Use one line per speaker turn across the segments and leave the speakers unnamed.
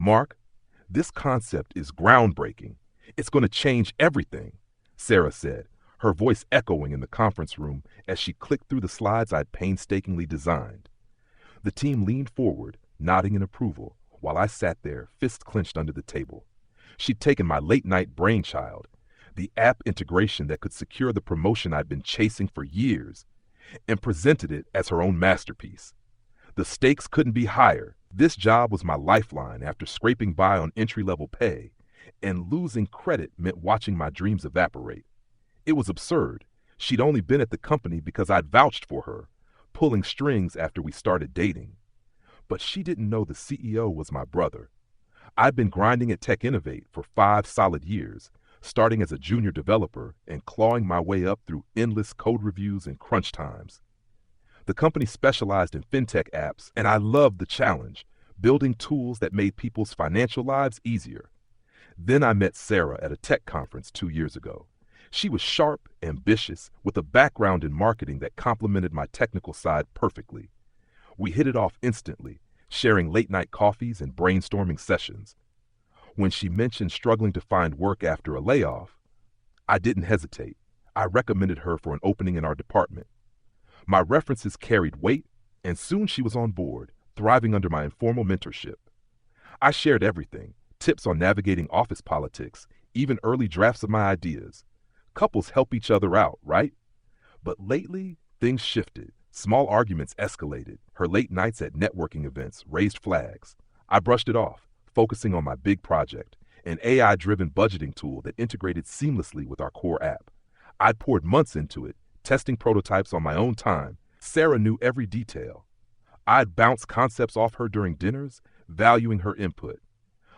Mark, this concept is groundbreaking. It's going to change everything, Sarah said, her voice echoing in the conference room as she clicked through the slides I'd painstakingly designed. The team leaned forward, nodding in approval, while I sat there, fists clenched under the table. She'd taken my late-night brainchild, the app integration that could secure the promotion I'd been chasing for years, and presented it as her own masterpiece. The stakes couldn't be higher. This job was my lifeline after scraping by on entry-level pay, and losing credit meant watching my dreams evaporate. It was absurd. She'd only been at the company because I'd vouched for her, pulling strings after we started dating. But she didn't know the CEO was my brother. I'd been grinding at Tech Innovate for 5 solid years, starting as a junior developer and clawing my way up through endless code reviews and crunch times. The company specialized in fintech apps, and I loved the challenge, building tools that made people's financial lives easier. Then I met Sarah at a tech conference 2 years ago. She was sharp, ambitious, with a background in marketing that complemented my technical side perfectly. We hit it off instantly, sharing late-night coffees and brainstorming sessions. When she mentioned struggling to find work after a layoff, I didn't hesitate. I recommended her for an opening in our department. My references carried weight, and soon she was on board, thriving under my informal mentorship. I shared everything, tips on navigating office politics, even early drafts of my ideas. Couples help each other out, right? But lately, things shifted. Small arguments escalated. Her late nights at networking events raised flags. I brushed it off, focusing on my big project, an AI-driven budgeting tool that integrated seamlessly with our core app. I'd poured months into it, testing prototypes on my own time. Sarah knew every detail. I'd bounce concepts off her during dinners, valuing her input.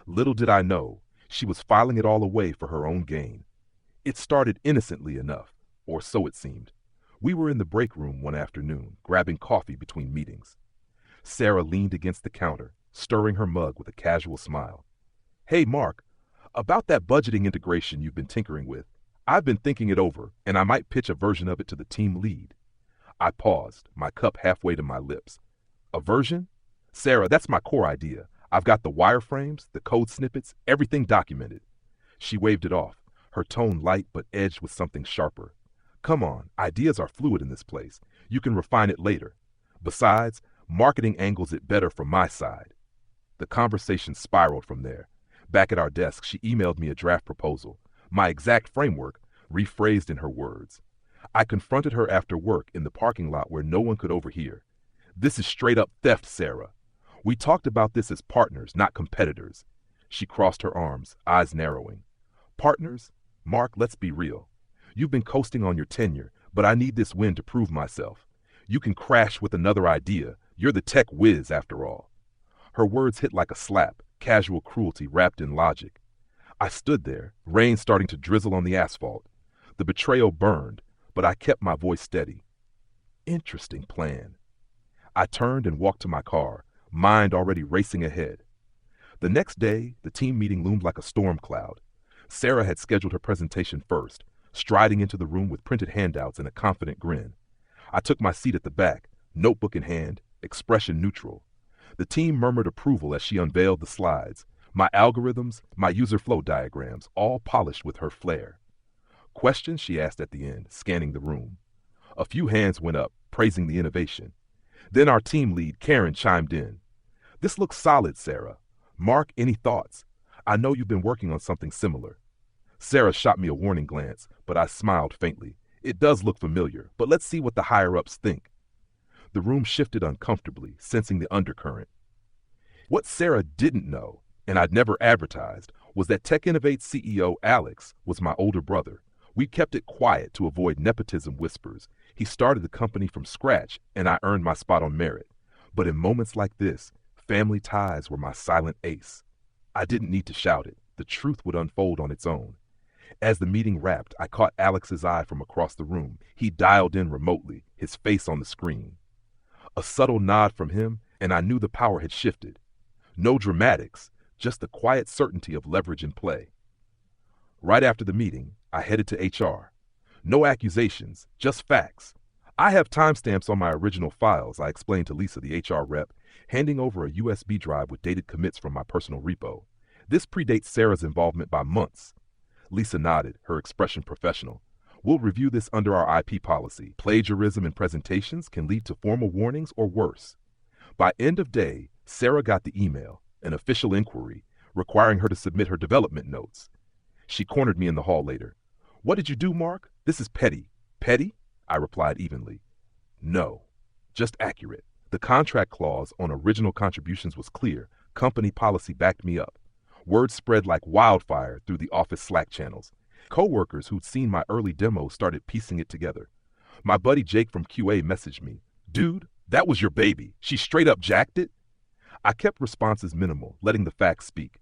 Little did I know, she was filing it all away for her own gain. It started innocently enough, or so it seemed. We were in the break room one afternoon, grabbing coffee between meetings. Sarah leaned against the counter, stirring her mug with a casual smile. "Hey, Mark, about that budgeting integration you've been tinkering with, I've been thinking it over, and I might pitch a version of it to the team lead." I paused, my cup halfway to my lips. "A version? Sarah, that's my core idea. I've got the wireframes, the code snippets, everything documented." She waved it off, her tone light but edged with something sharper. "Come on, ideas are fluid in this place. You can refine it later. Besides, marketing angles it better from my side." The conversation spiraled from there. Back at our desk, she emailed me a draft proposal, my exact framework, rephrased in her words. I confronted her after work in the parking lot where no one could overhear. "This is straight up theft, Sarah. We talked about this as partners, not competitors." She crossed her arms, eyes narrowing. "Partners? Mark, let's be real. You've been coasting on your tenure, but I need this win to prove myself. You can crash with another idea. You're the tech whiz, after all." Her words hit like a slap, casual cruelty wrapped in logic. I stood there, rain starting to drizzle on the asphalt. The betrayal burned, but I kept my voice steady. Interesting plan. I turned and walked to my car, mind already racing ahead. The next day, the team meeting loomed like a storm cloud. Sarah had scheduled her presentation first, striding into the room with printed handouts and a confident grin. I took my seat at the back, notebook in hand, expression neutral. The team murmured approval as she unveiled the slides, my algorithms, my user flow diagrams, all polished with her flair. "Questions?" she asked at the end, scanning the room. A few hands went up, praising the innovation. Then our team lead, Karen, chimed in. "This looks solid, Sarah. Mark, any thoughts? I know you've been working on something similar." Sarah shot me a warning glance, but I smiled faintly. "It does look familiar, but let's see what the higher-ups think." The room shifted uncomfortably, sensing the undercurrent. What Sarah didn't know, and I'd never advertised, was that Tech Innovate CEO Alex was my older brother. We kept it quiet to avoid nepotism whispers. He started the company from scratch, and I earned my spot on merit. But in moments like this, family ties were my silent ace. I didn't need to shout it. The truth would unfold on its own. As the meeting wrapped, I caught Alex's eye from across the room. He dialed in remotely, his face on the screen. A subtle nod from him, and I knew the power had shifted. No dramatics, just the quiet certainty of leverage in play. Right after the meeting, I headed to HR. No accusations, just facts. "I have timestamps on my original files," I explained to Lisa, the HR rep, handing over a USB drive with dated commits from my personal repo. This predates Sarah's involvement by months. Lisa nodded, her expression professional. We'll review this under our IP policy. Plagiarism in presentations can lead to formal warnings or worse. By end of day, Sarah got the email, an official inquiry, requiring her to submit her development notes. She cornered me in the hall later. What did you do, Mark? This is petty. Petty? I replied evenly. No, just accurate. The contract clause on original contributions was clear. Company policy backed me up. Word spread like wildfire through the office Slack channels. Coworkers who'd seen my early demos started piecing it together. My buddy Jake from QA messaged me. Dude, that was your baby. She straight up jacked it. I kept responses minimal, letting the facts speak.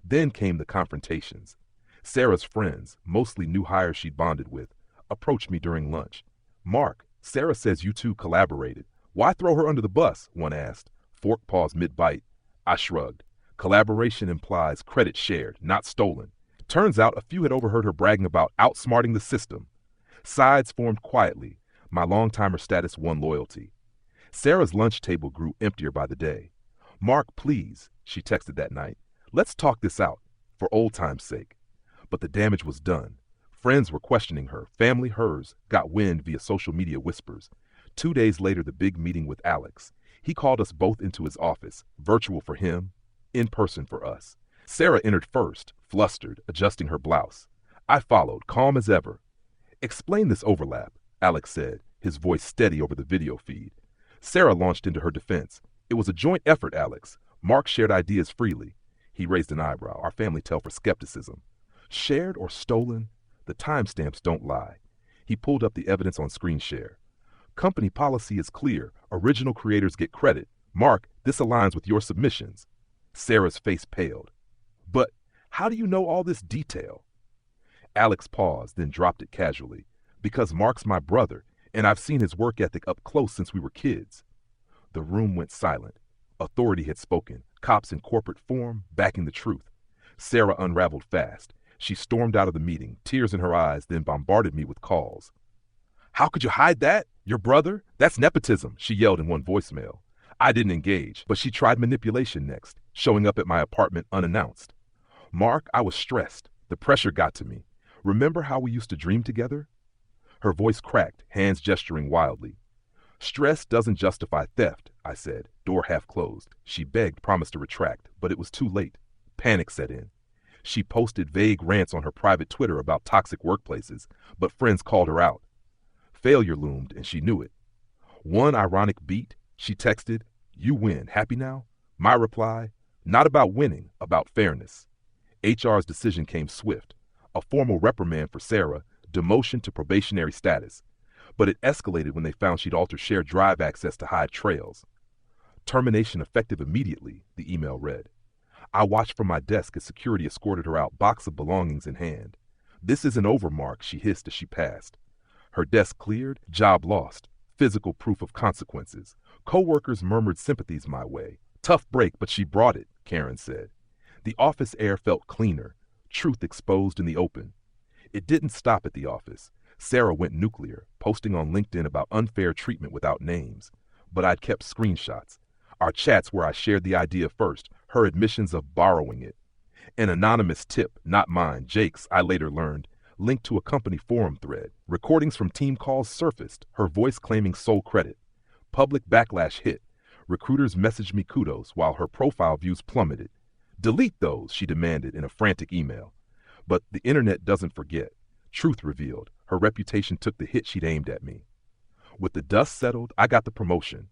Then came the confrontations. Sarah's friends, mostly new hires she'd bonded with, approached me during lunch. Mark, Sarah says you two collaborated. Why throw her under the bus? One asked. Fork paused mid-bite. I shrugged. Collaboration implies credit shared, not stolen. Turns out a few had overheard her bragging about outsmarting the system. Sides formed quietly. My long-timer status won loyalty. Sarah's lunch table grew emptier by the day. Mark, please, she texted that night. Let's talk this out, for old time's sake. But the damage was done. Friends were questioning her. Family, hers, got wind via social media whispers. 2 days later, the big meeting with Alex. He called us both into his office, virtual for him, in person for us. Sarah entered first, flustered, adjusting her blouse. I followed, calm as ever. Explain this overlap, Alex said, his voice steady over the video feed. Sarah launched into her defense. It was a joint effort, Alex. Mark shared ideas freely. He raised an eyebrow, our family tell for skepticism. Shared or stolen? The timestamps don't lie. He pulled up the evidence on screen share. Company policy is clear. Original creators get credit. Mark, this aligns with your submissions. Sarah's face paled. But how do you know all this detail? Alex paused, then dropped it casually. Because Mark's my brother, and I've seen his work ethic up close since we were kids. The room went silent. Authority had spoken, cops in corporate form backing the truth. Sarah unraveled fast. She stormed out of the meeting, tears in her eyes, then bombarded me with calls. How could you hide that? Your brother? That's nepotism, she yelled in one voicemail. I didn't engage, but she tried manipulation next, showing up at my apartment unannounced. Mark, I was stressed. The pressure got to me. Remember how we used to dream together? Her voice cracked, hands gesturing wildly. Stress doesn't justify theft, I said, door half closed. She begged, promised to retract, but it was too late. Panic set in. She posted vague rants on her private Twitter about toxic workplaces, but friends called her out. Failure loomed, and she knew it. One ironic beat, she texted, "You win. Happy now?" My reply, not about winning, about fairness. HR's decision came swift. A formal reprimand for Sarah, demotion to probationary status. But it escalated when they found she'd altered shared drive access to hide trails. Termination effective immediately, the email read. I watched from my desk as security escorted her out, box of belongings in hand. This isn't over, Mark, she hissed as she passed. Her desk cleared, job lost, physical proof of consequences. Coworkers murmured sympathies my way. Tough break, but she brought it, Karen said. The office air felt cleaner, truth exposed in the open. It didn't stop at the office. Sarah went nuclear, posting on LinkedIn about unfair treatment without names. But I'd kept screenshots. Our chats where I shared the idea first, her admissions of borrowing it. An anonymous tip, not mine, Jake's, I later learned, linked to a company forum thread. Recordings from team calls surfaced, her voice claiming sole credit. Public backlash hit. Recruiters messaged me kudos while her profile views plummeted. Delete those, she demanded in a frantic email. But the internet doesn't forget. Truth revealed. Her reputation took the hit she'd aimed at me. With the dust settled, I got the promotion.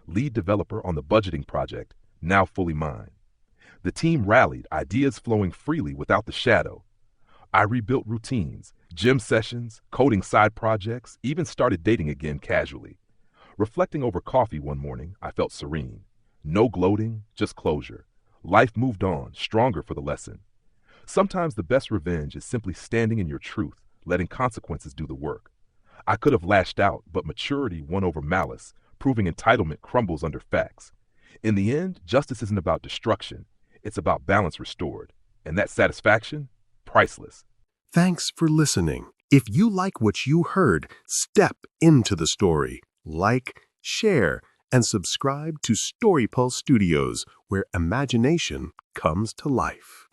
Lead developer on the budgeting project, now fully mine. The team rallied, ideas flowing freely without the shadow. I rebuilt routines, gym sessions, coding side projects, even started dating again casually. Reflecting over coffee one morning, I felt serene. No gloating, just closure. Life moved on, stronger for the lesson. Sometimes the best revenge is simply standing in your truth, letting consequences do the work. I could have lashed out, but maturity won over malice, proving entitlement crumbles under facts. In the end, justice isn't about destruction. It's about balance restored. And that satisfaction? Priceless.
Thanks for listening. If you like what you heard, step into the story. Like, share, and subscribe to StoryPulse Studios, where imagination comes to life.